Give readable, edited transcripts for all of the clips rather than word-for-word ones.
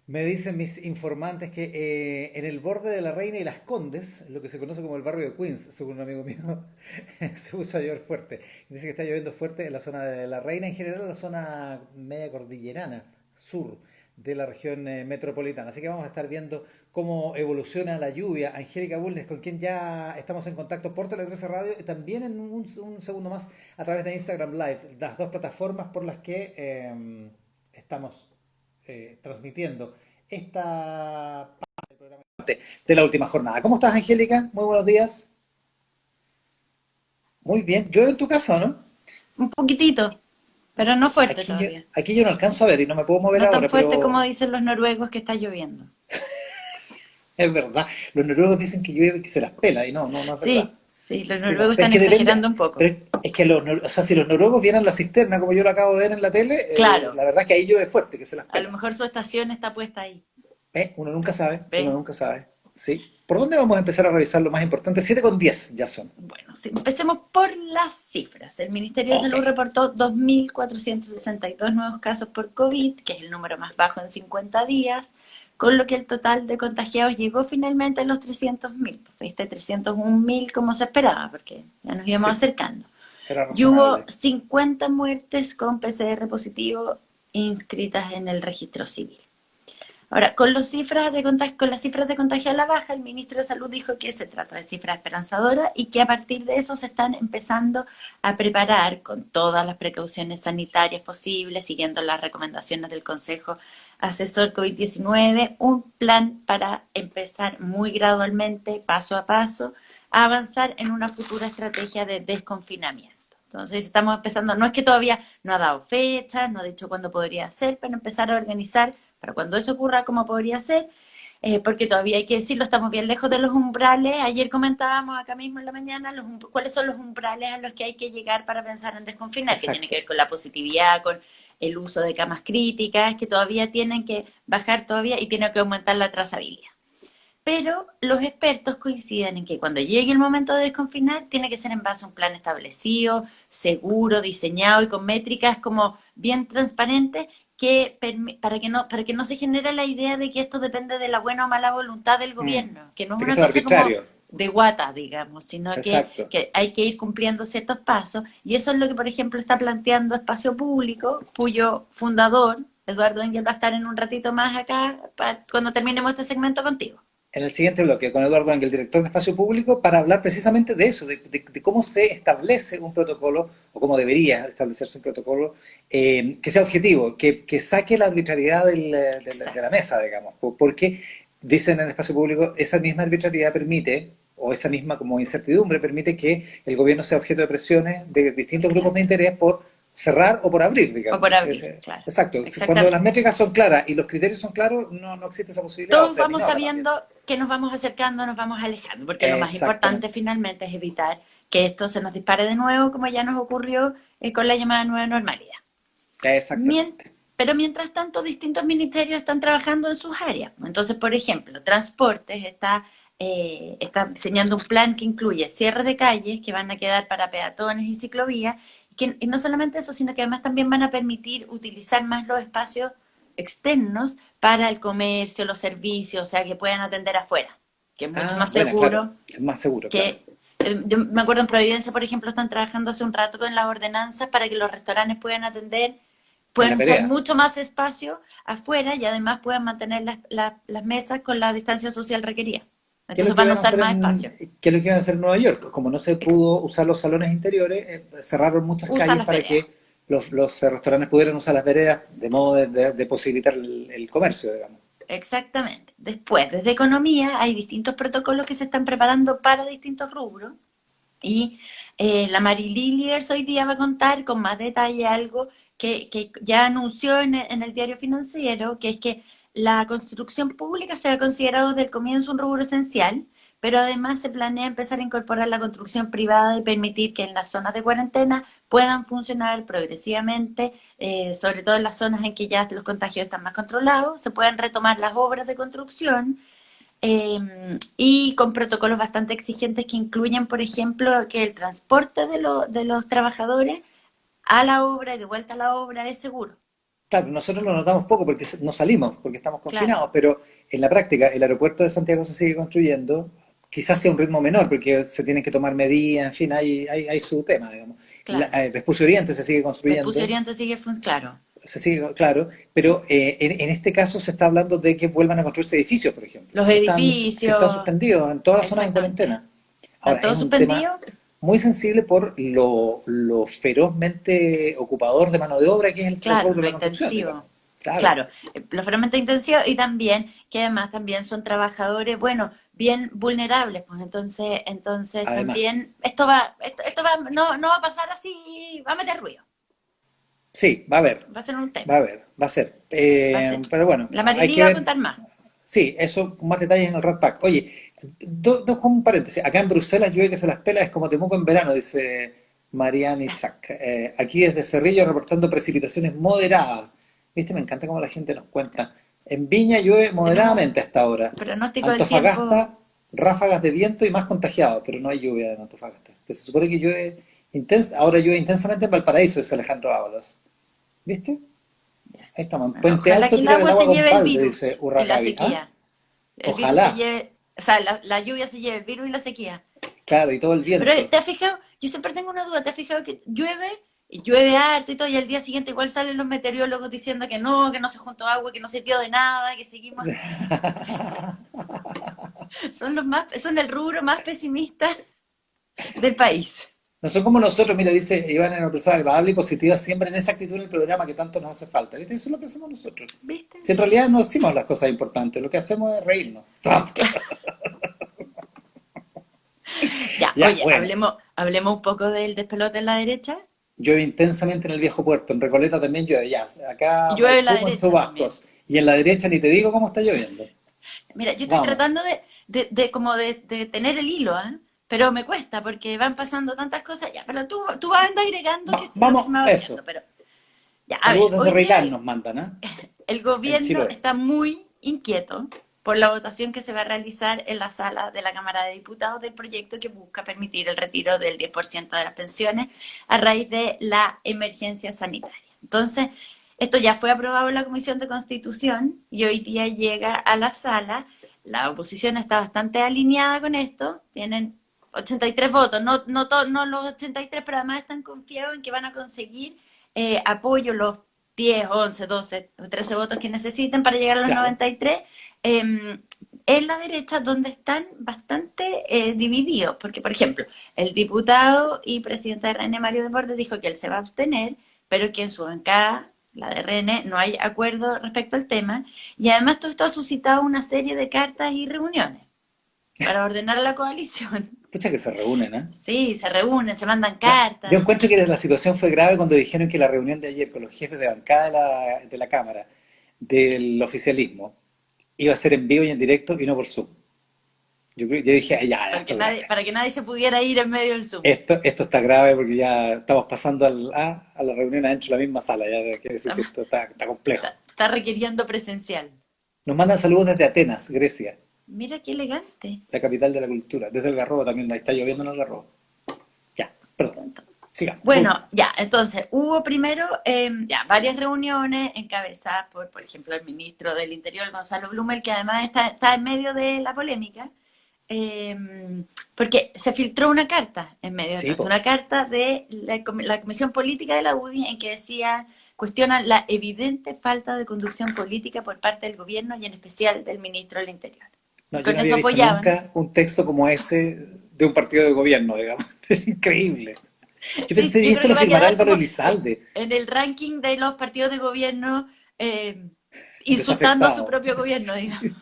Me dicen mis informantes que en el borde de la Reina y Las Condes, lo que se conoce como el barrio de Queens, según un amigo mío, se puso a llover fuerte. Dice que está lloviendo fuerte en la zona de la Reina, en general en la zona media cordillerana, sur de la región metropolitana. Así que vamos a estar viendo cómo evoluciona la lluvia. Angélica Bulnes, con quien ya estamos en contacto por Tele 13 Radio y también en un segundo más a través de Instagram Live, las dos plataformas por las que estamos transmitiendo esta parte de la última jornada. ¿Cómo estás, Angélica? Muy buenos días. Muy bien. ¿Llueve en tu casa, no? Un poquitito, pero no fuerte todavía. Aquí yo no alcanzo a ver y no me puedo mover No tan ahora, fuerte como pero dicen los noruegos que está lloviendo. es verdad. Los noruegos dicen que llueve y que se las pela y no es verdad. Sí, sí, los Sí, no. noruegos Es están que depende, exagerando un poco. pero es que o sea, si los noruegos vieran la cisterna como yo la acabo de ver en la tele, Claro, la verdad es que ahí llueve fuerte, que se las a lo pela. mejor su estación está puesta ahí. Uno nunca sabe, uno ¿Ves? nunca sabe. Sí. ¿Por dónde vamos a empezar a revisar lo más importante? 7:10 ya son. Bueno, sí, empecemos por las cifras. El Ministerio de Ok. Salud reportó 2.462 nuevos casos por COVID, que es el número más bajo en 50 días, con lo que el total de contagiados llegó finalmente a los 300.000. ¿Viste? 301.000 como se esperaba, porque ya nos íbamos Sí, acercando. era Y hubo razonable. 50 muertes con PCR positivo inscritas en el registro civil. Ahora, con las cifras de contagio a la baja, el ministro de Salud dijo que se trata de cifras esperanzadoras y que a partir de eso se están empezando a preparar con todas las precauciones sanitarias posibles, siguiendo las recomendaciones del Consejo Asesor COVID-19, un plan para empezar muy gradualmente, paso a paso, a avanzar en una futura estrategia de desconfinamiento. Entonces estamos empezando, no es que todavía no ha dado fechas, no ha dicho cuándo podría ser, pero empezar a organizar para cuando eso ocurra cómo podría ser, porque todavía hay que decirlo, estamos bien lejos de los umbrales. Ayer comentábamos acá mismo en la mañana cuáles son los umbrales a los que hay que llegar para pensar en desconfinar, que tiene que Exacto. ver con la positividad, con el uso de camas críticas, que todavía tienen que bajar todavía y tiene que aumentar la trazabilidad. Pero los expertos coinciden en que cuando llegue el momento de desconfinar, tiene que ser en base a un plan establecido, seguro, diseñado y con métricas como bien transparentes que para que no se genere la idea de que esto depende de la buena o mala voluntad del Mm. gobierno, que no es De que una esto es cosa como arbitrario. de guata, digamos, sino Exacto. que hay que ir cumpliendo ciertos pasos. Y eso es lo que, por ejemplo, está planteando Espacio Público, cuyo fundador, Eduardo Engel, va a estar en un ratito más acá cuando terminemos este segmento contigo. En el siguiente bloque, con Eduardo Ángel, director de Espacio Público, para hablar precisamente de eso, de cómo se establece un protocolo, o cómo debería establecerse un protocolo, que sea objetivo, que saque la arbitrariedad de la Exacto. mesa, digamos. Porque, dicen en Espacio Público, esa misma arbitrariedad permite, o esa misma como incertidumbre, permite que el gobierno sea objeto de presiones de distintos grupos de Exacto. interés por cerrar o por abrir, O digamos. por abrir, claro. Exacto. Cuando las Exactamente. métricas son claras y los criterios son claros, no existe esa posibilidad, o Todos sea, vamos eliminada también. sabiendo que nos vamos acercando, nos vamos alejando, porque lo más importante Exactamente. finalmente es evitar que esto se nos dispare de nuevo, como ya nos ocurrió con la llamada nueva normalidad. Mien- Exactamente. pero mientras tanto, distintos ministerios están trabajando en sus áreas. Entonces, por ejemplo, Transportes está diseñando un plan que incluye cierres de calles que van a quedar para peatones y ciclovías, y no solamente eso, sino que además también van a permitir utilizar más los espacios externos para el comercio, los servicios, o sea, que puedan atender afuera, que es mucho Ah, más bueno, claro. seguro Es más seguro, claro. que... Yo me acuerdo en Providencia, por ejemplo, están trabajando hace un rato con las ordenanzas para que los restaurantes puedan atender, En la pueden usar vereda. mucho más espacio afuera y además puedan mantener las mesas con la distancia social requerida. ¿Qué es lo Entonces que van a iban a usar hacer más espacio. qué es lo que iban a hacer en Nueva York? Pues como no se Ex- pudo usar los salones interiores, cerraron muchas Usa calles las para veredas. que los restaurantes pudieran usar las veredas de modo de posibilitar el comercio, digamos. Exactamente. Después, desde economía, hay distintos protocolos que se están preparando para distintos rubros. Y la Marilí Líderes hoy día va a contar con más detalle algo que ya anunció en el diario financiero, que es que la construcción pública se ha considerado desde el comienzo un rubro esencial, pero además se planea empezar a incorporar la construcción privada y permitir que en las zonas de cuarentena puedan funcionar progresivamente, sobre todo en las zonas en que ya los contagios están más controlados, se puedan retomar las obras de construcción y con protocolos bastante exigentes que incluyen, por ejemplo, que el transporte de los trabajadores a la obra y de vuelta a la obra es seguro. Claro, nosotros lo notamos poco porque no salimos, porque estamos Claro, confinados, pero en la práctica el aeropuerto de Santiago se sigue construyendo, quizás sea un ritmo menor porque se tienen que tomar medidas, en fin, hay su tema, digamos. claro. Vespucio Oriente se sigue Vespucio construyendo, Oriente sigue claro, se sigue, claro, sí. pero en este caso se está hablando de que vuelvan a construirse edificios, por ejemplo, Los que están edificios, suspendidos en todas las zonas en exactamente. cuarentena. ¿Están Ahora, es todos un tema suspendidos? muy sensible por lo ferozmente ocupador de mano de obra que es el sector Claro, de lo la construcción, digamos. intensivo. Claro, Claro, lo ferozmente intensivo y también que además también son trabajadores, bueno, bien vulnerables, pues entonces además. también esto va, no va a pasar así, va a meter ruido, Sí, va a haber, va a ser un va a tema, haber, va a ser. va a ser. Pero bueno, La hay Marilí que va a ver. contar más. Sí, eso con más detalles en el Rat Pack. Oye, como un paréntesis. Acá en Bruselas llueve que se las pela, es como Temuco en verano, dice Mariana Isaac. Aquí desde Cerrillo reportando precipitaciones moderadas. ¿Viste? Me encanta cómo la gente nos cuenta. En Viña llueve Tenemos moderadamente hasta ahora. pronóstico del tiempo, Antofagasta, ráfagas de viento y más contagiados, pero no hay lluvia en Antofagasta. Que se supone que llueve ahora llueve intensamente en Valparaíso, dice Alejandro Ábalos. ¿Viste? Ahí estamos. En bueno, Puente ojalá Alto que el tiran el agua agua se con lleve el balde, dice virus y la Urracabi. ¿Ah? sequía. El virus se Ojalá. lleve, o sea, la lluvia se lleve el virus y la sequía. Claro, y todo el Pero viento. te has fijado, yo siempre tengo una duda, ¿te has fijado que llueve y llueve harto y todo, y al día siguiente igual salen los meteorólogos diciendo que no se juntó agua, que no sirvió de nada, que seguimos, son el rubro más pesimista del país. No son como nosotros, mira, dice Iván, en una persona agradable y positiva, siempre en esa actitud en el programa que tanto nos hace falta. ¿Viste? Eso es lo que hacemos nosotros. ¿Viste? Si en Sí. realidad no decimos las cosas importantes, lo que hacemos es reírnos. Ya, Ya, oye, bueno. hablemos un poco del despelote en la derecha. Llueve intensamente en el viejo puerto, en Recoleta también llueve, ya. Y Acá llueve en la Maipú con derecha también. chubascos. Y en la derecha ni te digo cómo está lloviendo. Mira, yo estoy Vamos, tratando de tener el hilo, ¿eh? Pero me cuesta porque van pasando tantas cosas. Ya, pero tú vas agregando que es lo que se vamos, me va eso. olvidando. Pero ya, a ver, Saludos desde hoy día Reilán nos mandan, ¿ah? el En gobierno Chiloé. está muy inquieto por la votación que se va a realizar en la sala de la Cámara de Diputados del proyecto que busca permitir el retiro del 10% de las pensiones a raíz de la emergencia sanitaria. Entonces, esto ya fue aprobado en la Comisión de Constitución y hoy día llega a la sala. La oposición está bastante alineada con esto, tienen 83 votos, no los 83, pero además están confiados en que van a conseguir apoyo los 10, 11, 12 o 13 votos que necesiten para llegar a los Claro. 93, en la derecha donde están bastante divididos, porque por ejemplo, el diputado y presidente de René Mario Desbordes dijo que él se va a abstener, pero que en su bancada, la de René, no hay acuerdo respecto al tema, y además todo esto ha suscitado una serie de cartas y reuniones para ordenar a la coalición. Pucha que se reúnen, ¿eh? Sí, se reúnen, se mandan No, yo cartas. encuentro que la situación fue grave cuando dijeron que la reunión de ayer con los jefes de bancada de la Cámara del oficialismo iba a ser en vivo y en directo y no por Zoom. Yo dije, "Ay, ya, esto es grave. Para que nadie se pudiera ir en medio del Zoom. Esto está grave porque ya estamos pasando a la reunión adentro de la misma sala. Ya quiere decir que esto está complejo. Está requiriendo presencial. Nos mandan saludos desde Atenas, Grecia, Mira qué elegante. la capital de la cultura. Desde el Garrobo también, ahí está lloviendo en el Garrobo. Ya, perdón. Sigamos. Bueno, ya, entonces hubo primero ya varias reuniones encabezadas por ejemplo, el ministro del Interior, Gonzalo Blumel, que además está en medio de la polémica, eh, porque se filtró una carta en medio de todo Sí, esto, po. una carta de la Comisión Política de la UDI en que decía, cuestiona la evidente falta de conducción política por parte del gobierno y en especial del ministro del Interior. No, Y yo con no había eso visto apoyaban. nunca un texto como ese de un partido de gobierno, digamos. Es increíble. Yo Sí, pensé, y yo esto creo que lo va a firmará quedar Álvaro como Elizalde, en el ranking de los partidos de gobierno insultando a su desafectado. propio gobierno, digamos.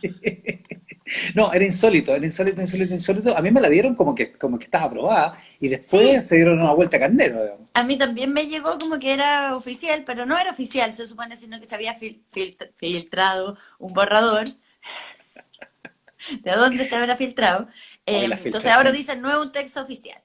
No, era insólito, era insólito, insólito, insólito. A mí me la dieron como que estaba aprobada y después Sí, se dieron una vuelta carnero, digamos. a mí también me llegó como que era oficial, pero no era oficial, se supone, sino que se había filtrado un borrador. ¿De dónde se habrá filtrado? Hoy la Entonces ahora filtración. dicen, no es un texto oficial.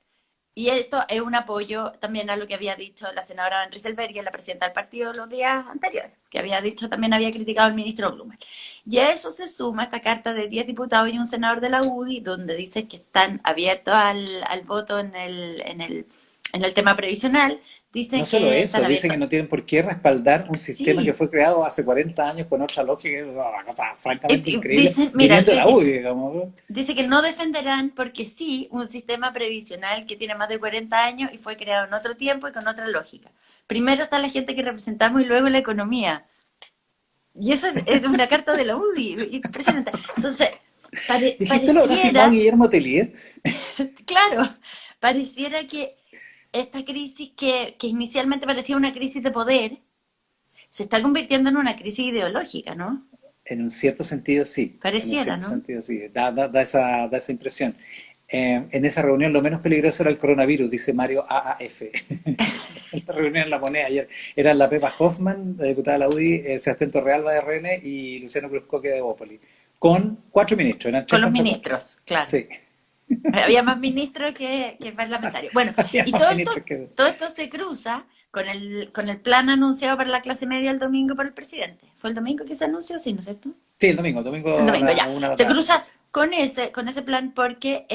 Y esto es un apoyo también a lo que había dicho la senadora Van Rieselberghe, la presidenta del partido, los días anteriores, que había dicho, también había criticado al ministro Blumen. Y a eso se suma esta carta de 10 diputados y un senador de la UDI, donde dice que están abiertos al voto en el tema previsional, Dicen No solo que eso, están dicen que abiertos. no tienen por qué respaldar un sistema que Sí, fue creado hace 40 años con otra lógica, que es una cosa francamente y increíble, dicen, mira, viniendo de la UDI, digamos, ¿no? dice que no defenderán porque sí un sistema previsional que tiene más de 40 años y fue creado en otro tiempo y con otra lógica. Primero está la gente que representamos y luego la economía. Y eso es una carta de la UDI, impresionante. Entonces, Dije, ¿esto lo habrá firmado pareciera, Guillermo Tellier? claro, pareciera que esta crisis que inicialmente parecía una crisis de poder, se está convirtiendo en una crisis ideológica, ¿no? En un cierto sentido, sí. En un Pareciera, cierto ¿no? sentido, sí. Da esa impresión. En esa reunión lo menos peligroso era el coronavirus, dice Mario AAF. En la reunión en La Moneda ayer eran la Pepa Hoffman, la diputada de la UDI, Sebastián Torrealba de RN y Luciano Cruzcoque de Bópoli. Con 4 ministros, eran Con tres los contra cuatro. ministros, claro. Sí, Había más ministros que parlamentarios. Bueno, había y más ministros que... todo esto se cruza con el plan anunciado para la clase media el domingo por el presidente. ¿Fue el domingo que se anunció? Sí, ¿no es cierto? Sí, el El domingo a domingo, la ya. 1 de la Se tarde. cruza con ese plan porque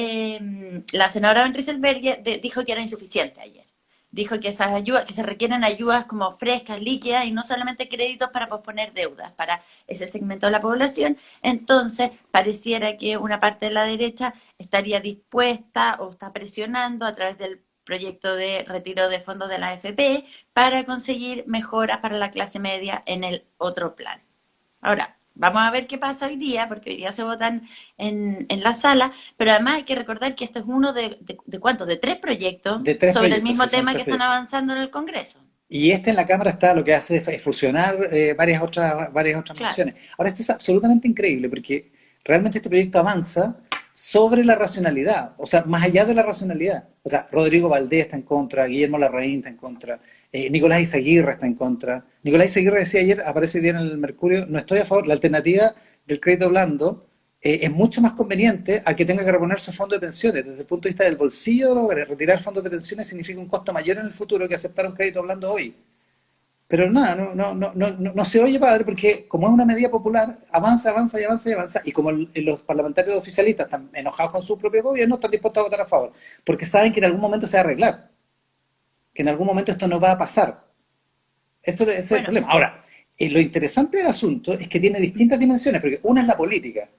la senadora Van Rieselberghe dijo que era insuficiente ayer. Dijo que esas ayudas, que se requieren ayudas como frescas, líquidas y no solamente créditos para posponer deudas para ese segmento de la población. Entonces, pareciera que una parte de la derecha estaría dispuesta o está presionando a través del proyecto de retiro de fondos de la AFP para conseguir mejoras para la clase media en el otro plan. Ahora, vamos a ver qué pasa hoy día, porque hoy día se votan en la sala, pero además hay que recordar que este es uno de ¿cuántos? De tres proyectos De tres sobre el proyectos, mismo sí, son tema que tres están proyectos. avanzando en el Congreso. Y este en la Cámara está lo que hace es fusionar varias otras Claro, mociones. Ahora, esto es absolutamente increíble porque realmente este proyecto avanza sobre la racionalidad, o sea, más allá de la racionalidad. O sea, Rodrigo Valdés está en contra, Guillermo Larraín está en contra, Nicolás Izaguirre está en contra. Nicolás Izaguirre decía ayer, aparece hoy día en el Mercurio, no estoy a favor, la alternativa del crédito blando es mucho más conveniente a que tenga que reponer su fondo de pensiones. Desde el punto de vista del bolsillo de los hogares, retirar fondos de pensiones significa un costo mayor en el futuro que aceptar un crédito blando hoy. Pero nada, no se oye padre porque como es una medida popular, avanza, avanza y avanza y avanza. Y como los parlamentarios oficialistas están enojados con su propio gobierno, están dispuestos a votar a favor. Porque saben que en algún momento se va a arreglar. Que en algún momento esto no va a pasar. Ese es el bueno, problema. Ahora, lo interesante del asunto es que tiene distintas dimensiones, porque una es la política,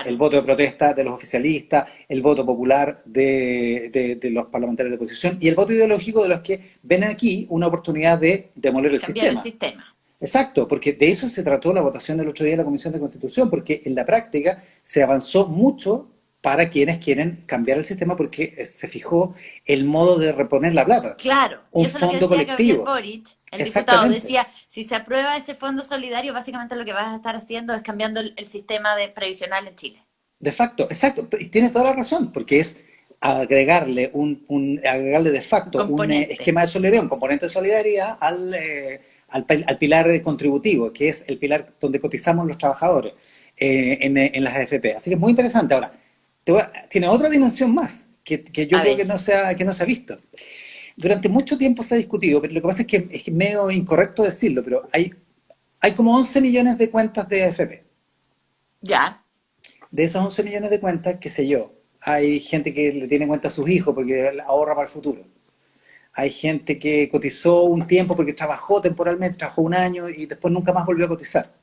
el claro, voto de protesta de los oficialistas, el voto popular de los parlamentarios de oposición y el voto ideológico de los que ven aquí una oportunidad de demoler el cambiar el sistema. sistema. Exacto, porque de eso se trató la votación del otro día de la Comisión de Constitución, porque en la práctica se avanzó mucho para quienes quieren cambiar el sistema porque se fijó el modo de reponer la plata, Claro, y un eso es lo que fondo decía Gabriel colectivo. Boric, el diputado, Exactamente. decía, si se aprueba ese fondo solidario, básicamente lo que vas a estar haciendo es cambiando el sistema de previsional en Chile. De facto, exacto, y tiene toda la razón, porque es agregarle de Un facto un componente. esquema de solidaridad, un componente de solidaridad al pilar contributivo, que es el pilar donde cotizamos los trabajadores en las AFP. Así que es muy interesante. Ahora, tiene otra dimensión más, que yo A creo ver, que no se ha visto. Durante mucho tiempo se ha discutido, pero lo que pasa es medio incorrecto decirlo, pero hay como 11 millones de cuentas de AFP. ya, De esos 11 millones de cuentas, qué sé yo, hay gente que le tiene cuenta a sus hijos porque ahorra para el futuro. Hay gente que cotizó un tiempo porque trabajó temporalmente, trabajó un año y después nunca más volvió a cotizar.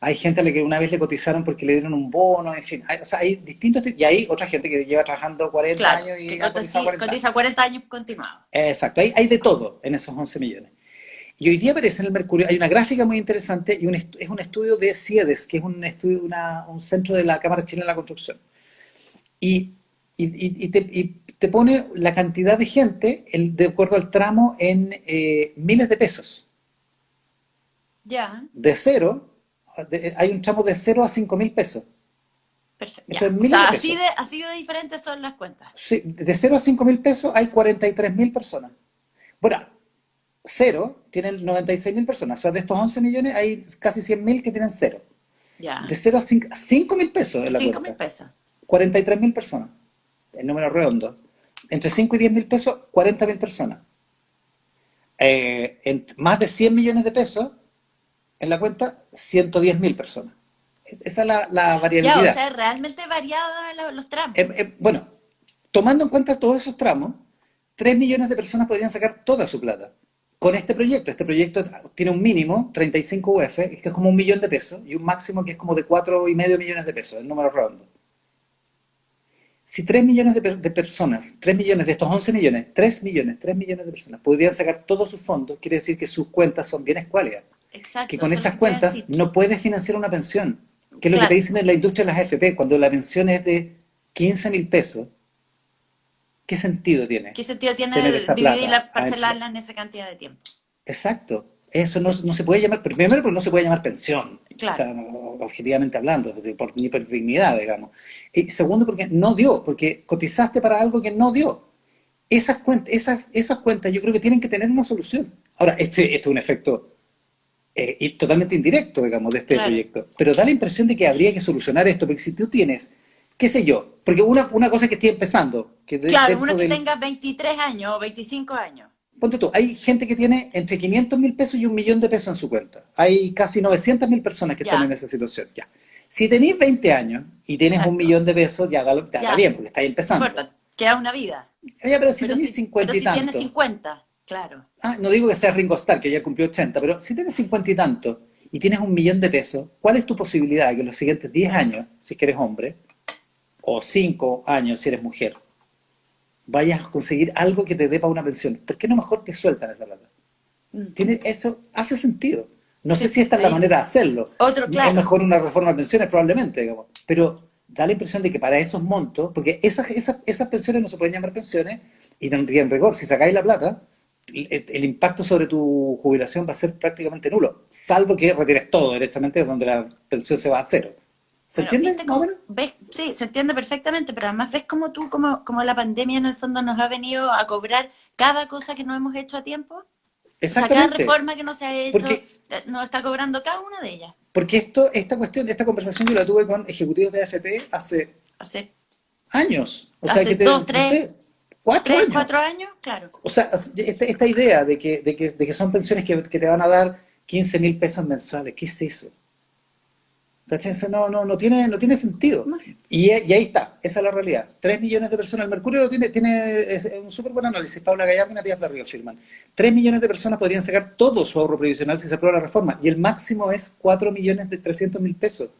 Hay gente a la que una vez le cotizaron porque le dieron un bono, en fin. O sea, hay distintos tipos. Y hay otra gente que lleva trabajando 40 claro, años que y ha cotizado 40 años. cotiza 40 años continuados. Exacto, hay de todo en esos 11 millones. Y hoy día aparece en el Mercurio, hay una gráfica muy interesante y es un estudio de CIEDES, que es un estudio, un centro de la Cámara Chilena de la Construcción. Y, y te pone la cantidad de gente de acuerdo al tramo en miles de pesos. Ya, De cero, hay un tramo de 0 a 5.000 pesos. perfecto, Esto es ya. O miles de sea, pesos. así de diferentes son las cuentas. Sí, de 0 a 5.000 pesos hay 43.000 personas. Bueno, cero tienen 96.000 personas. O sea, de estos 11 millones hay casi 100.000 que tienen cero. De Ya, 0 a 5.000 pesos en la 5.000 cuenta. pesos. 43.000 personas. El número redondo. Entre 5 y 10.000 pesos, 40.000 personas. En más de 100 millones de pesos en la cuenta, 110.000 personas. Esa es la Ya, o variabilidad. sea, realmente variada los tramos. Bueno, tomando en cuenta todos esos tramos, 3 millones de personas podrían sacar toda su plata. Con este proyecto tiene un mínimo, 35 UF, que es como 1 millón de pesos, y un máximo que es como de 4,5 millones de pesos, el número redondo. Si 3 millones de personas, 3 millones de estos 11 millones, 3 millones de personas podrían sacar todos sus fondos, quiere decir que sus cuentas son bien escuálidas. Que Exacto, con eso es lo esas que te iba a cuentas decir. no puedes financiar una pensión, que es lo que te Claro, dicen en la industria de las AFP, cuando la pensión es de 15.000 pesos, ¿qué sentido tiene ¿qué sentido tener tiene esa plata dividirla, adentro? parcelarla en esa cantidad de tiempo? Exacto. Eso no se puede llamar, primero porque no se puede llamar pensión, o Claro. sea, objetivamente hablando, ni por dignidad, digamos. Y segundo porque no dio, porque cotizaste para algo que no dio. Esas cuentas yo creo que tienen que tener una solución. Ahora, este es un efecto y totalmente indirecto, digamos, de este Claro. proyecto, pero da la impresión de que habría que solucionar esto, porque si tú tienes, qué sé yo, porque una cosa es que estoy empezando, que Claro, uno dentro que del. tenga 23 años o 25 años. Ponte tú, hay gente que tiene entre 500.000 pesos y 1 millón de pesos en su cuenta. Hay casi 900.000 personas que están en Ya, esa situación. Ya. Si tenés 20 años y tienes un exacto. millón de pesos, ya da Ya, bien, porque estás no empezando. importa, queda una vida. Ya, pero si Pero tenés si, 50 pero y si tiene tanto, 50, claro. no digo que seas Ringo Starr, que ya cumplió 80, pero si tienes 50 y tanto y tienes 1 millón de pesos, ¿cuál es tu posibilidad de que en los siguientes 10 Exacto. años, si es que eres hombre, o 5 años si eres mujer, vayas a conseguir algo que te dé para una pensión? ¿Por qué no mejor te sueltan esa plata? Eso hace sentido. No sé Sí, si sí, esta es la ahí. manera de hacerlo. Otro, Es claro. mejor una reforma de pensiones probablemente, digamos. Pero da la impresión de que para esos montos, porque esas pensiones no se pueden llamar pensiones, y en rigor, si sacáis la plata, el impacto sobre tu jubilación va a ser prácticamente nulo, salvo que retires todo directamente donde la pensión se va a cero. ¿Se Bueno, entiende? viste Más o cómo, menos. ves, sí, se entiende perfectamente, pero además ves cómo tú, como la pandemia en el fondo nos ha venido a cobrar cada cosa que no hemos hecho a tiempo. O sea, cada Exactamente. reforma que no se ha Porque, hecho, nos está cobrando cada una de ellas. porque esta conversación yo la tuve con ejecutivos de AFP hace Hace, años. O sea, hace dos, no tres, sé, 4 años. 4 años, claro. O sea, esta idea de que son pensiones que te van a dar 15.000 pesos mensuales, ¿qué es eso? ¿Cachai? Eso no tiene sentido. No, Y ahí está, esa es la realidad. 3 millones de personas, el Mercurio es un súper buen análisis, Paula Gallardo y Matías Berrío firman. 3 millones de personas podrían sacar todo su ahorro previsional si se aprueba la reforma, y el máximo es 4.300.000 pesos.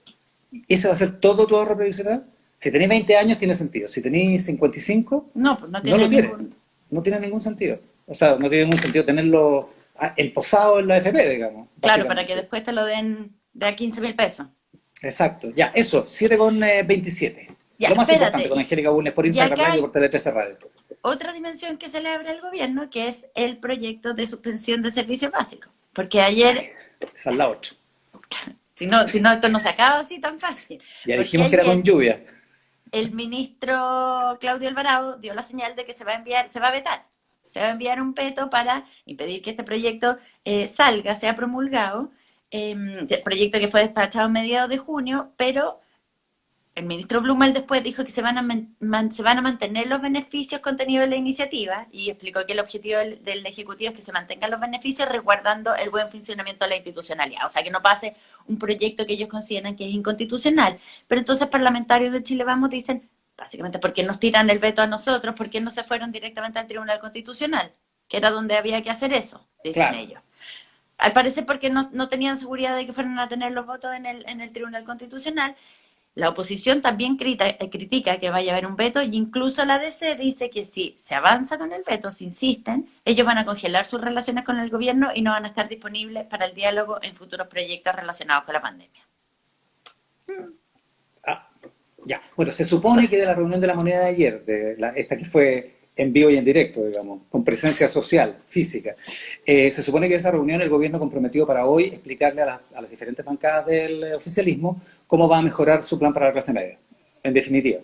¿Ese va a ser todo tu ahorro previsional? Si tenéis 20 años tiene sentido, si tenéis 55 no, pues no no tiene lo tiene, ningún. no tiene ningún sentido. O sea, no tiene ningún sentido tenerlo emposado en la FP, digamos, Claro, para que básicamente. después te lo den de a 15.000 pesos. Exacto, ya, eso, 7,27. Ya, Lo más espérate. importante con Angélica Bulnes por Y Instagram acá Live y hay por Tele 13 Radio. otra dimensión que celebra el gobierno, que es el proyecto de suspensión de servicios básicos. Porque ayer, Esa es la otra. si no, esto no se acaba así tan fácil. Ya Porque dijimos que era con ayer lluvia. el ministro Claudio Alvarado dio la señal de que se va a enviar, se va a vetar. Se va a enviar un veto para impedir que este proyecto salga, sea promulgado. El proyecto que fue despachado a mediados de junio, pero el ministro Blumel después dijo que se van a mantener los beneficios contenidos en la iniciativa y explicó que el objetivo del Ejecutivo es que se mantengan los beneficios resguardando el buen funcionamiento de la institucionalidad. O sea, que no pase un proyecto que ellos consideran que es inconstitucional. Pero entonces parlamentarios de Chile Vamos dicen, básicamente, ¿por qué nos tiran el veto a nosotros? ¿Por qué no se fueron directamente al Tribunal Constitucional? Que era donde había que hacer eso, dicen Claro. ellos. Al parecer porque no tenían seguridad de que fueran a tener los votos en el Tribunal Constitucional. La oposición también critica que vaya a haber un veto y incluso la DC dice que si se avanza con el veto, si insisten, ellos van a congelar sus relaciones con el gobierno y no van a estar disponibles para el diálogo en futuros proyectos relacionados con la pandemia. Ah, ya. Bueno, se supone que de la reunión de la moneda de ayer, esta que fue en vivo y en directo, digamos, con presencia social, física, se supone que de esa reunión el gobierno comprometió para hoy explicarle a las diferentes bancadas del oficialismo cómo va a mejorar su plan para la clase media. En definitiva,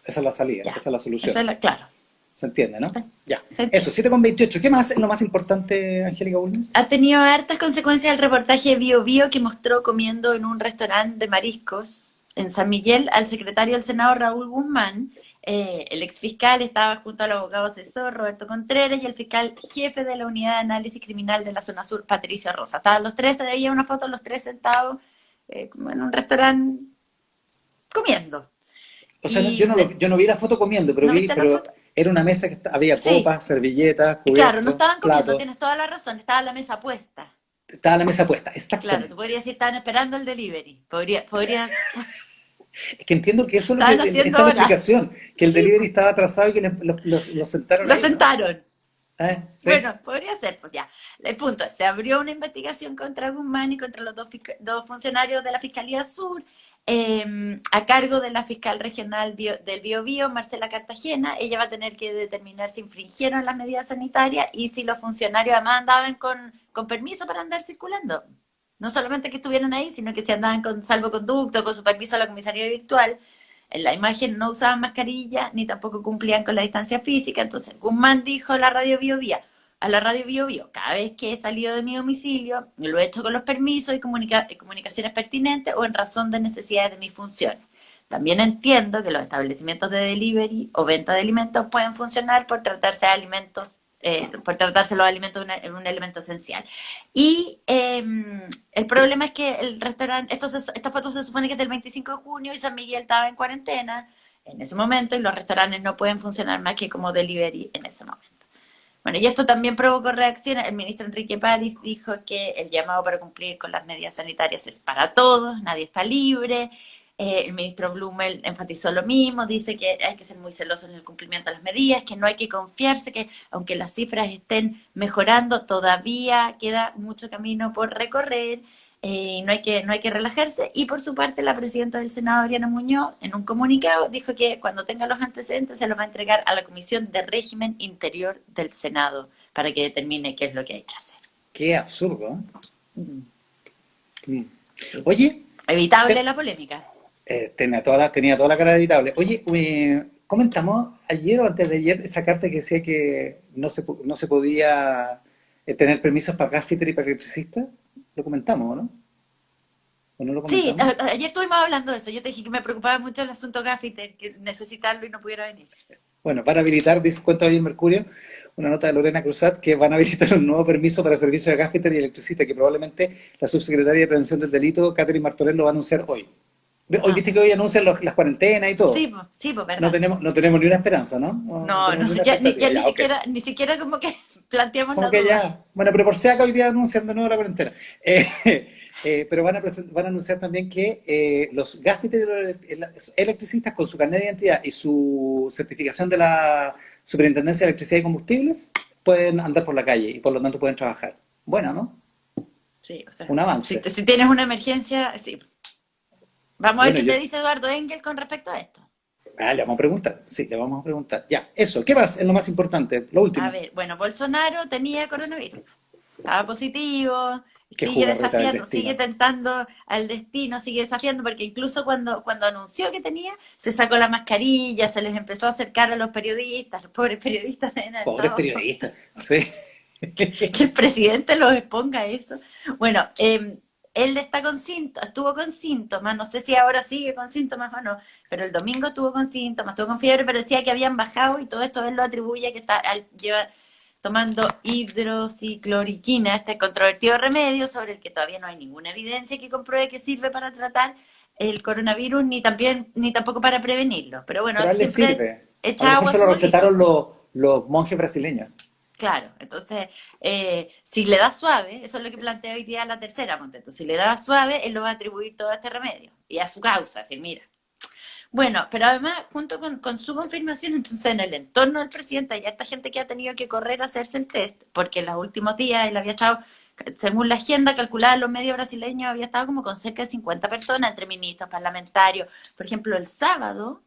esa es la salida, Ya, esa es la solución. esa es claro, ¿Se entiende, no? Ya. se Eso, entiende. 7,28. ¿Qué más es lo más importante, Angélica Bulnes? Ha tenido hartas consecuencias el reportaje de Bio Bio que mostró comiendo en un restaurante de mariscos en San Miguel al secretario del Senado Raúl Guzmán. El exfiscal estaba junto al abogado asesor Roberto Contreras y el fiscal jefe de la unidad de análisis criminal de la zona sur, Patricio Rosa. Estaban los tres, se veía una foto, los tres sentados como en un restaurante comiendo. O sea, yo no vi la foto comiendo, pero ¿No viste la foto? Era una mesa que había Sí, copas, servilletas, claro, no cubiertos, estaban comiendo, platos. tienes toda la razón, estaba la mesa puesta. Estaba la mesa puesta, Claro, tú exactamente. podrías decir, estaban esperando el delivery. Es que entiendo que eso es lo que, Estaban haciendo esa es la hora. explicación, que el Sí, delivery pues, estaba atrasado y que los sentaron lo ahí, ¿no? sentaron. ¿Sí? Bueno, podría ser, pues ya. El punto es, se abrió una investigación contra Guzmán y contra los dos funcionarios de la Fiscalía Sur, a cargo de la fiscal regional del Biobío, Marcela Cartagena. Ella va a tener que determinar si infringieron las medidas sanitarias y si los funcionarios además andaban con permiso para andar circulando. No solamente que estuvieran ahí, sino que si andaban con salvoconducto, con su permiso a la comisaría virtual. En la imagen no usaban mascarilla ni tampoco cumplían con la distancia física. Entonces Guzmán dijo a la radio Bio Bio, cada vez que he salido de mi domicilio, lo he hecho con los permisos y comunicaciones pertinentes o en razón de necesidades de mis funciones. También entiendo que los establecimientos de delivery o venta de alimentos pueden funcionar por tratarse los alimentos de un elemento esencial. Y el problema es que el restaurante, esta foto se supone que es del 25 de junio y San Miguel estaba en cuarentena en ese momento y los restaurantes no pueden funcionar más que como delivery en ese momento. Bueno, y esto también provocó reacciones. El ministro Enrique París dijo que el llamado para cumplir con las medidas sanitarias es para todos, nadie está libre. El ministro Blumel enfatizó lo mismo, dice que hay que ser muy celosos en el cumplimiento de las medidas, que no hay que confiarse, que aunque las cifras estén mejorando, todavía queda mucho camino por recorrer. No hay que relajarse. Y por su parte, la presidenta del Senado, Ariana Muñoz, en un comunicado, dijo que cuando tenga los antecedentes se los va a entregar a la Comisión de Régimen Interior del Senado para que determine qué es lo que hay que hacer. Qué absurdo, Mm, ¿eh? Mm. sí. Oye, Evitable te- la polémica. tenía toda la cara de evitable. Oye, comentamos ayer o antes de ayer esa carta que decía que no se podía tener permisos para gaffiter y para electricistas. Lo comentamos, ¿no? ¿O no lo Sí, comentamos? ayer estuvimos hablando de eso. Yo te dije que me preocupaba mucho el asunto Gaffiter, que necesitarlo y no pudiera venir. Bueno, van a habilitar, dice, cuenta hoy en Mercurio, una nota de Lorena Cruzat, que van a habilitar un nuevo permiso para servicios de gaffiter y electricista, que probablemente la subsecretaria de Prevención del Delito, Catherine Martorell, lo va a anunciar hoy. Hoy Ah, viste que hoy anuncian las cuarentenas y todo. sí, pues No verdad. tenemos, no tenemos ni una esperanza, ¿no? No No, tenemos no, ni una ya expectativa. ni Ya, ok. siquiera, ni siquiera como que planteamos Como la que duda. ya. Bueno, pero por si acaso hoy día anuncian de nuevo la cuarentena. Pero van a anunciar también que los gaffiter electricistas con su carnet de identidad y su certificación de la Superintendencia de Electricidad y Combustibles pueden andar por la calle y por lo tanto pueden trabajar. Bueno, ¿no? Sí, o sea, Un si, avance. si tienes una emergencia, sí. Vamos a ver Bueno, qué te dice Eduardo Engel con respecto a esto. le vamos a preguntar. Sí, le vamos a preguntar. Ya, eso. ¿Qué más? Es lo más importante, lo A último. ver, bueno, Bolsonaro tenía coronavirus. Estaba positivo, Qué sigue jugarreta del desafiando, sigue destino. tentando al destino, sigue desafiando, porque incluso cuando anunció que tenía, se sacó la mascarilla, se les empezó a acercar a los periodistas, los pobres periodistas deben haber Pobres estado, periodistas. Sí. que el presidente los exponga a eso. Bueno, él está con síntomas, estuvo con síntomas, no sé si ahora sigue con síntomas o no, pero el domingo estuvo con síntomas, estuvo con fiebre, pero decía que habían bajado y todo esto él lo atribuye a que lleva tomando hidroxicloroquina, este controvertido remedio sobre el que todavía no hay ninguna evidencia que compruebe que sirve para tratar el coronavirus ni tampoco para prevenirlo. Pero bueno, Pero a él le siempre sirve. A lo echa mejor agua a se su lo molino. recetaron los monjes brasileños. Claro, entonces, si le da suave, eso es lo que plantea hoy día la tercera, ponte tú, si le da suave, él lo va a atribuir todo a este remedio y a su causa, así, mira. Bueno, pero además, junto con su confirmación, entonces en el entorno del presidente hay harta gente que ha tenido que correr a hacerse el test, porque en los últimos días él había estado, según la agenda calculada en los medios brasileños, había estado como con cerca de 50 personas, entre ministros, parlamentarios. Por ejemplo, el sábado,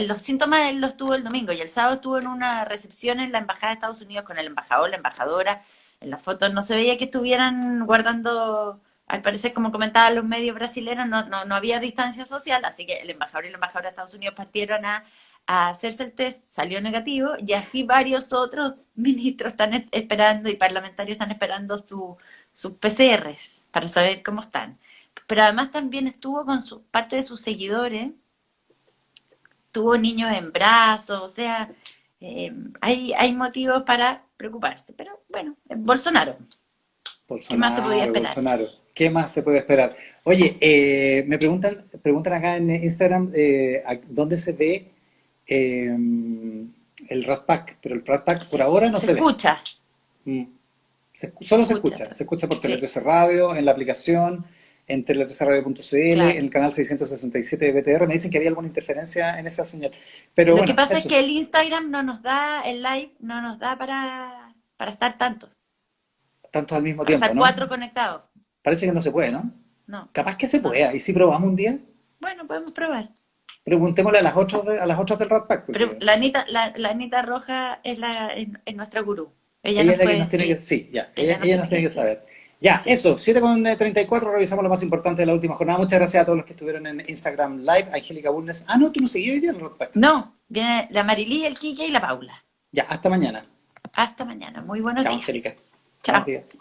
los síntomas él los tuvo el domingo, y el sábado estuvo en una recepción en la Embajada de Estados Unidos con el embajador, la embajadora. En las fotos no se veía que estuvieran guardando, al parecer, como comentaban los medios brasileños, no había distancia social, así que el embajador y la embajadora de Estados Unidos partieron a hacerse el test, salió negativo, y así varios otros ministros están esperando y parlamentarios están esperando sus PCRs para saber cómo están. Pero además también estuvo con parte de sus seguidores, tuvo niños en brazos, o sea, hay motivos para preocuparse. Pero bueno, Bolsonaro, ¿qué más se podía Bolsonaro, esperar? Bolsonaro. ¿Qué más se puede esperar? Oye, me preguntan acá en Instagram dónde se ve el Rat Pack, pero el Rat Pack por Sí. ahora no Se se ve. escucha, Mm. Solo escucha. se escucha por Tele Sí, 13 Radio, en la aplicación, en tele13radio.cl, en claro. el canal 667 de BTR. Me dicen que había alguna interferencia en esa señal. Pero Lo que bueno, pasa es eso, que el Instagram no nos da, el live no nos da para estar tanto, tantos al mismo para tiempo, estar ¿no? cuatro conectados. Parece que no se puede, ¿no? No, Capaz que se no. pueda, y si probamos un día, Bueno, podemos probar. preguntémosle a las otras, a las otras del Rat Pack, Pero porque la Anita Roja es nuestra gurú. Ella ella nos es la que puede nos tiene que, decir. sí, ya, Ella nos ella nos tiene que tiene que decir. saber. Ya, Sí. eso, 7:34, revisamos lo más importante de la última jornada. Muchas gracias a todos los que estuvieron en Instagram Live. Angélica Bulnes. Ah, no, tú no seguías hoy día en el Rat Pack. No, viene la Marilí, el Quique y la Paula. Ya, hasta mañana. Hasta mañana. Muy buenos Chao, días. Angélica. Buenos Chao. días.